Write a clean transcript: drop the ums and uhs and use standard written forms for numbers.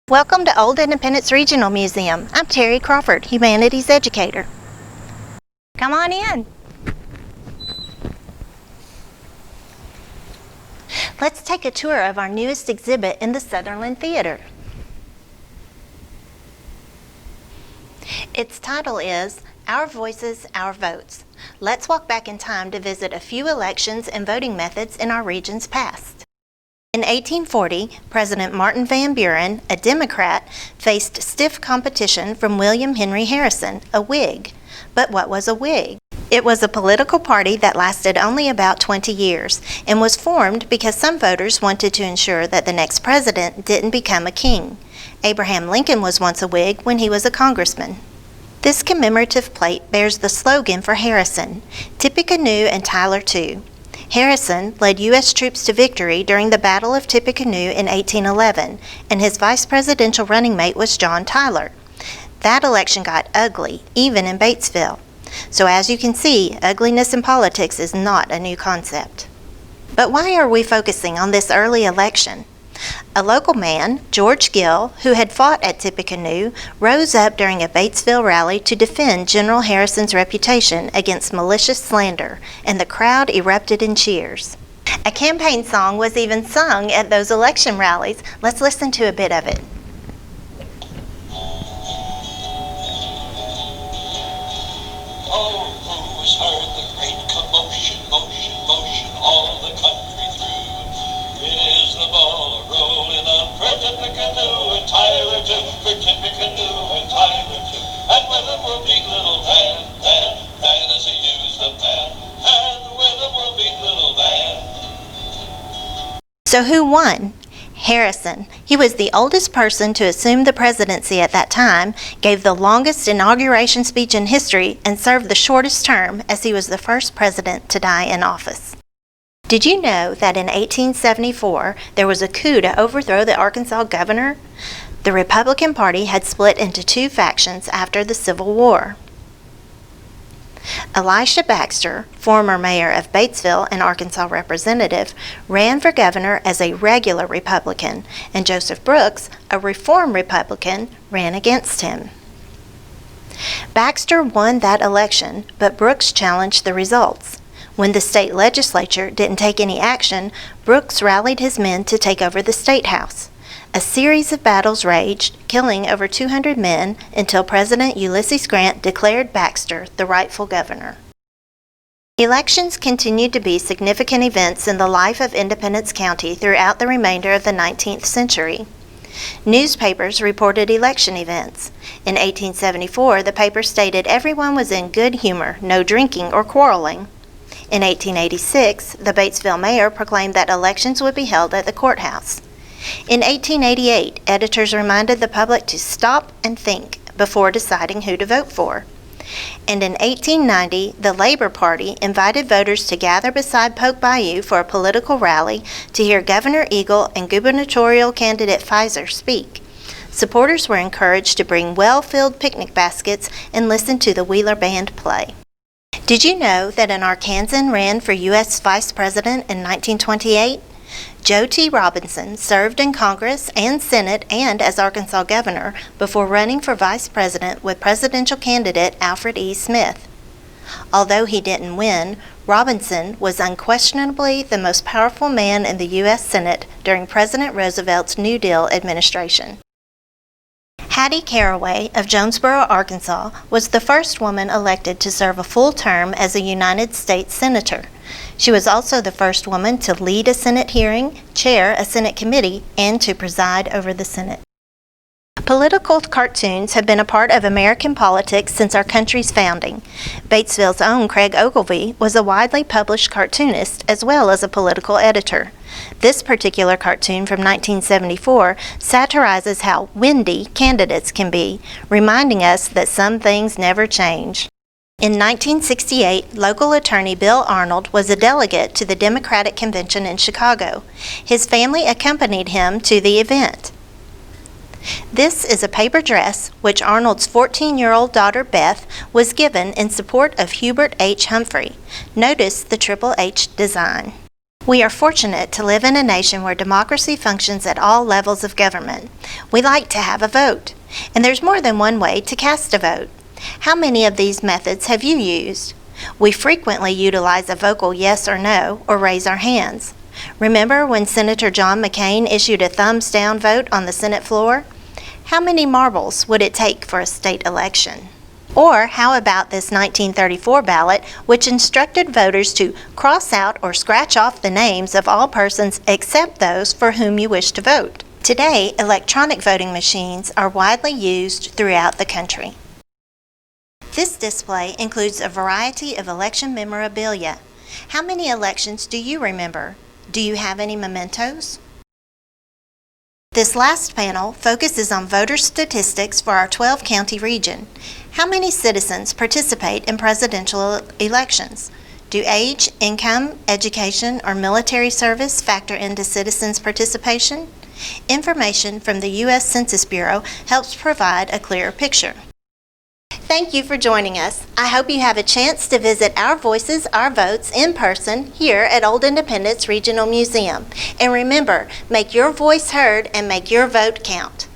Welcome to Old Independence Regional Museum. I'm Terry Crawford, Humanities Educator. Come on in. Let's take a tour of our newest exhibit in the Sutherland Theater. Its title is Our Voices, Our Votes. Let's walk back in time to visit a few elections and voting methods in our region's past. In 1840, President Martin Van Buren, a Democrat, faced stiff competition from William Henry Harrison, a Whig. But what was a Whig? It was a political party that lasted only about 20 years and was formed because some voters wanted to ensure that the next president didn't become a king. Abraham Lincoln was once a Whig when he was a congressman. This commemorative plate bears the slogan for Harrison, Tippecanoe and Tyler too. Harrison led U.S. troops to victory during the Battle of Tippecanoe in 1811, and his vice presidential running mate was John Tyler. That election got ugly, even in Batesville. So as you can see, ugliness in politics is not a new concept. But why are we focusing on this early election? A local man, George Gill, who had fought at Tippecanoe, rose up during a Batesville rally to defend General Harrison's reputation against malicious slander, and the crowd erupted in cheers. A campaign song was even sung at those election rallies. Let's listen to a bit of it. Oh, who's heard the great commotion, motion, all the country through? It is the ball rolling on for Tippecanoe and Tyler too, for Tippecanoe and Tyler too. And with him will be little Van as he used the pen, and with him will be little Van. So who won? Harrison. He was the oldest person to assume the presidency at that time, gave the longest inauguration speech in history, and served the shortest term as he was the first president to die in office. Did you know that in 1874 there was a coup to overthrow the Arkansas governor? The Republican Party had split into two factions after the Civil War. Elisha Baxter, former mayor of Batesville and Arkansas representative, ran for governor as a regular Republican, and Joseph Brooks, a reform Republican, ran against him. Baxter won that election, but Brooks challenged the results. When the state legislature didn't take any action, Brooks rallied his men to take over the state house. A series of battles raged, killing over 200 men until President Ulysses Grant declared Baxter the rightful governor. Elections continued to be significant events in the life of Independence County throughout the remainder of the 19th century. Newspapers reported election events. In 1874, the paper stated everyone was in good humor, no drinking or quarreling. In 1886, the Batesville mayor proclaimed that elections would be held at the courthouse. In 1888, editors reminded the public to stop and think before deciding who to vote for. And in 1890, the Labor Party invited voters to gather beside Polk Bayou for a political rally to hear Governor Eagle and gubernatorial candidate Pfizer speak. Supporters were encouraged to bring well-filled picnic baskets and listen to the Wheeler Band play. Did you know that an Arkansan ran for U.S. Vice President in 1928? Joe T. Robinson served in Congress and Senate and as Arkansas governor before running for vice president with presidential candidate Alfred E. Smith. Although he didn't win, Robinson was unquestionably the most powerful man in the U.S. Senate during President Roosevelt's New Deal administration. Hattie Caraway of Jonesboro, Arkansas, was the first woman elected to serve a full term as a United States Senator. She was also the first woman to lead a Senate hearing, chair a Senate committee, and to preside over the Senate. Political cartoons have been a part of American politics since our country's founding. Batesville's own Craig Ogilvy was a widely published cartoonist as well as a political editor. This particular cartoon from 1974 satirizes how windy candidates can be, reminding us that some things never change. In 1968, local attorney Bill Arnold was a delegate to the Democratic Convention in Chicago. His family accompanied him to the event. This is a paper dress which Arnold's 14-year-old daughter Beth was given in support of Hubert H. Humphrey. Notice the Triple H design. We are fortunate to live in a nation where democracy functions at all levels of government. We like to have a vote, and there's more than one way to cast a vote. How many of these methods have you used? We frequently utilize a vocal yes or no, or raise our hands. Remember when Senator John McCain issued a thumbs down vote on the Senate floor? How many marbles would it take for a state election? Or how about this 1934 ballot, which instructed voters to cross out or scratch off the names of all persons except those for whom you wish to vote? Today, electronic voting machines are widely used throughout the country. This display includes a variety of election memorabilia. How many elections do you remember? Do you have any mementos? This last panel focuses on voter statistics for our 12-county region. How many citizens participate in presidential elections? Do age, income, education, or military service factor into citizens' participation? Information from the U.S. Census Bureau helps provide a clearer picture. Thank you for joining us. I hope you have a chance to visit Our Voices, Our Votes in person here at Old Independence Regional Museum. And remember, make your voice heard and make your vote count.